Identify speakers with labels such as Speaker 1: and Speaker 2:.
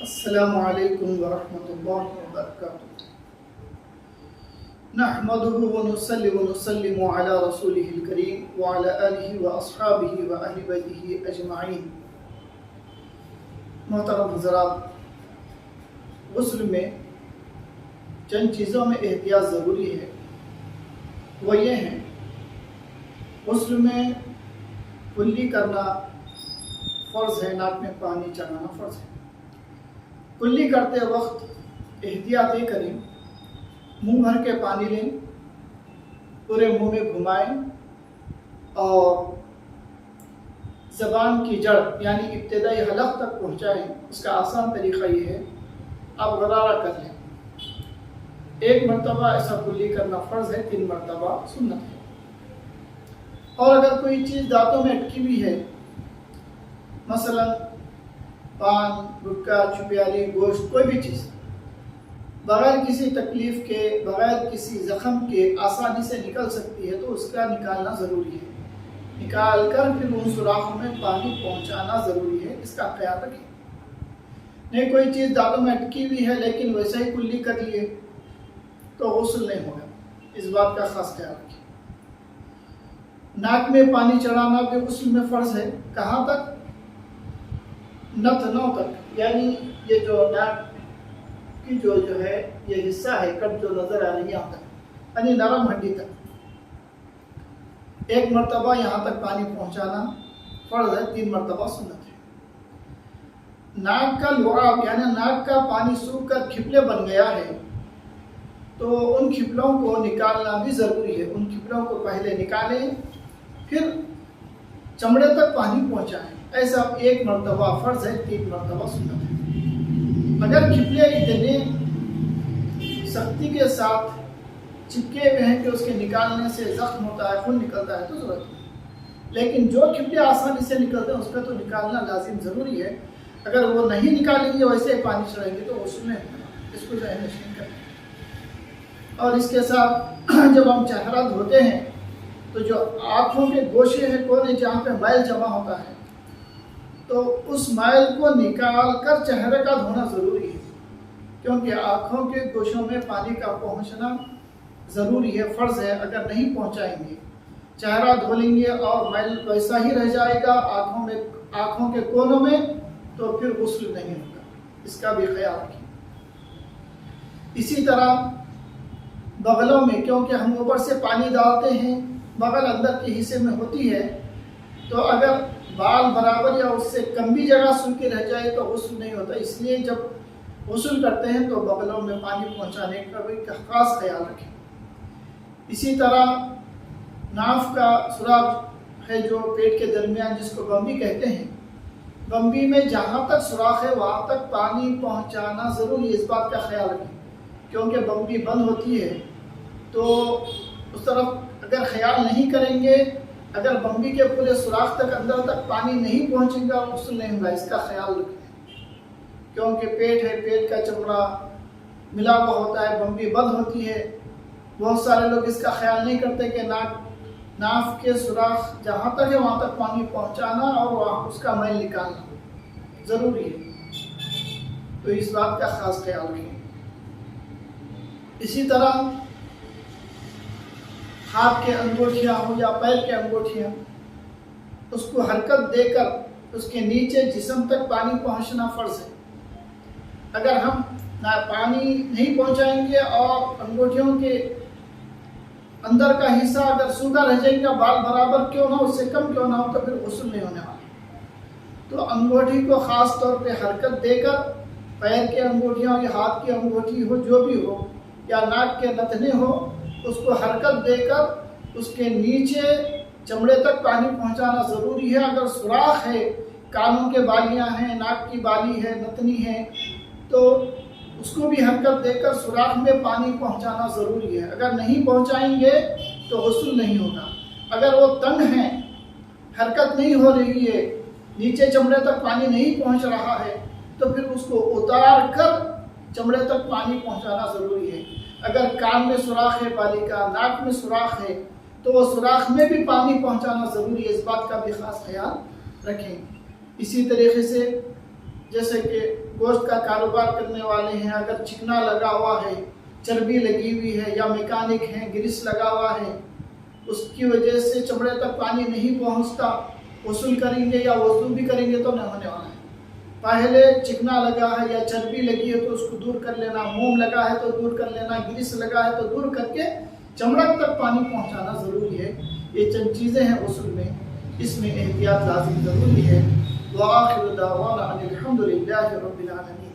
Speaker 1: السلام علیکم ورحمۃ اللہ وبرکاتہ۔ نحمده ونصلي ونسلم على رسوله الكريم وعلى آلہ واصحابہ واہل بیتہ اجمعین۔ محترم حضرات، غسل میں چند چیزوں میں احتیاط ضروری ہے، وہ یہ ہیں: غسل میں کلی کرنا فرض ہے، ناک میں پانی چڑھانا فرض ہے۔ کلی کرتے وقت احتیاط یہ کریں، منہ بھر کے پانی لیں، پورے منہ میں گھمائیں اور زبان کی جڑ یعنی ابتدائی حلق تک پہنچائیں۔ اس کا آسان طریقہ یہ ہے، آپ غرارہ کر لیں۔ 1 مرتبہ ایسا کلی کرنا فرض ہے، 3 مرتبہ سنت ہے۔ اور اگر کوئی چیز دانتوں میں اٹکی ہوئی ہے، مثلا پان، گٹکا، چپیاری، گوشت، کوئی بھی چیز بغیر کسی تکلیف کے، بغیر کسی زخم کے آسانی سے نکل سکتی ہے تو اس کا نکالنا ضروری ہے۔ نکال کر پھر ان سوراخوں میں پانی پہنچانا ضروری ہے، اس کا خیال رکھیں۔ نہیں کوئی چیز دانتوں میں اٹکی ہوئی ہے لیکن ویسا ہی کلی کر لیے تو غسل نہیں ہوگا، اس بات کا خاص خیال رکھیں۔ ناک میں پانی چڑھانا بھی غسل میں فرض ہے۔ کہاں تک؟ نتنوں تک، یعنی یہ جو ناک کی جو ہے یہ حصہ ہے، کٹ جو نظر آ رہی ہے یہاں تک، یعنی نرم ہڈی تک 1 مرتبہ یہاں تک پانی پہنچانا فرض ہے، 3 مرتبہ سنت ہے۔ ناک کا لعاب یعنی ناک کا پانی سوکھ کر کھپلے بن گیا ہے تو ان کھپلوں کو نکالنا بھی ضروری ہے۔ ان کھپلوں کو پہلے نکالیں، پھر چمڑے تک پانی پہنچائیں۔ ایسا 1 مرتبہ فرض ہے، 3 مرتبہ سنت ہے۔ اگر کھپلے اتنے سختی کے ساتھ چپکے ہوئے ہیں کہ اس کے نکالنے سے زخم ہوتا ہے، خون نکلتا ہے تو ضرورت نہیں، لیکن جو کھپلے آسانی سے نکلتے ہیں اس کا تو نکالنا لازم ضروری ہے۔ اگر وہ نہیں نکالیں گے، ویسے ہی پانی چڑھیں گے تو غسل نہیں ہوگا، اس کو ذہن نشین کریں۔ اور اس کے ساتھ جب ہم چہرہ دھوتے ہیں تو جو آنکھوں کے گوشے ہیں، کونے جہاں پہ میل جمع ہوتا ہے، تو اس میل کو نکال کر چہرے کا دھونا ضروری ہے، کیونکہ آنکھوں کے گوشوں میں پانی کا پہنچنا ضروری ہے، فرض ہے۔ اگر نہیں پہنچائیں گے، چہرہ دھو لیں گے اور میل ویسا ہی رہ جائے گا آنکھوں کے کونوں میں، تو پھر غسل نہیں ہوگا، اس کا بھی خیال رکھیں۔ اسی طرح بغلوں میں، کیونکہ ہم اوپر سے پانی ڈالتے ہیں، بغل اندر کے حصے میں ہوتی ہے، تو اگر بال برابر یا اس سے کم بھی جگہ سوکھی رہ جائے تو غسل نہیں ہوتا۔ اس لیے جب غسل کرتے ہیں تو بغلوں میں پانی پہنچانے کا بھی خاص خیال رکھیں۔ اسی طرح ناف کا سوراخ ہے جو پیٹ کے درمیان، جس کو بمبی کہتے ہیں، بمبی میں جہاں تک سوراخ ہے وہاں تک پانی پہنچانا ضروری ہے، اس بات کا خیال رکھیں، کیونکہ بمبی بند ہوتی ہے تو اس طرف اگر خیال نہیں کریں گے، اگر بمبی کے پورے سوراخ تک اندر تک پانی نہیں پہنچے گا، غسل نہیں ہوگا، اس کا خیال رکھیں۔ کیونکہ پیٹ ہے، پیٹ کا چمڑا ملا ہوا ہوتا ہے، بمبی بند ہوتی ہے۔ بہت سارے لوگ اس کا خیال نہیں کرتے کہ ناف کے سوراخ جہاں تک ہے وہاں تک پانی پہنچانا اور وہاں اس کا میل نکالنا ضروری ہے، تو اس بات کا خاص خیال رکھیں۔ اسی طرح ہاتھ کے انگوٹھیاں ہوں یا پیر کے انگوٹھیاں، اس کو حرکت دے کر اس کے نیچے جسم تک پانی پہنچنا فرض ہے۔ اگر ہم پانی نہیں پہنچائیں گے اور انگوٹھیوں کے اندر کا حصہ اگر سوکھا رہ جائے گا، بال برابر کیوں نہ ہو، اس سے کم کیوں نہ ہو، تو پھر غسل نہیں ہونے والا۔ تو انگوٹھی کو خاص طور پہ حرکت دے کر، پیر کے انگوٹھیاں یا ہاتھ کی انگوٹھی ہو، جو بھی ہو، یا ناک کے نتنے ہو، اس کو حرکت دے کر اس کے نیچے چمڑے تک پانی پہنچانا ضروری ہے۔ اگر سوراخ ہے، کانوں کے بالیاں ہیں، ناک کی بالی ہے، نتنی ہے، تو اس کو بھی حرکت دے کر سوراخ میں پانی پہنچانا ضروری ہے۔ اگر نہیں پہنچائیں گے تو غسل نہیں ہوگا۔ اگر وہ تنگ ہیں، حرکت نہیں ہو رہی ہے، نیچے چمڑے تک پانی نہیں پہنچ رہا ہے، تو پھر اس کو اتار کر چمڑے تک پانی پہنچانا ضروری ہے۔ اگر کان میں سوراخ ہے بالی کا، ناک میں سوراخ ہے، تو وہ سوراخ میں بھی پانی پہنچانا ضروری ہے، اس بات کا بھی خاص خیال رکھیں۔ اسی طریقے سے جیسے کہ گوشت کا کاروبار کرنے والے ہیں، اگر چکنا لگا ہوا ہے، چربی لگی ہوئی ہے، یا میکینک ہیں گریس لگا ہوا ہے، اس کی وجہ سے چمڑے تک پانی نہیں پہنچتا، غسل کریں گے یا وضو بھی کریں گے تو نہ ہونے والا ہے۔ پہلے چکنا لگا ہے یا چربی لگی ہے تو اس کو دور کر لینا، موم لگا ہے تو دور کر لینا، گریس لگا ہے تو دور کر کے چمڑے تک پانی پہنچانا ضروری ہے۔ یہ چند چیزیں ہیں غسل میں، اس میں احتیاط لازم ضروری ہے۔ وآخر دعوانا ان الحمد للہ رب العالمین۔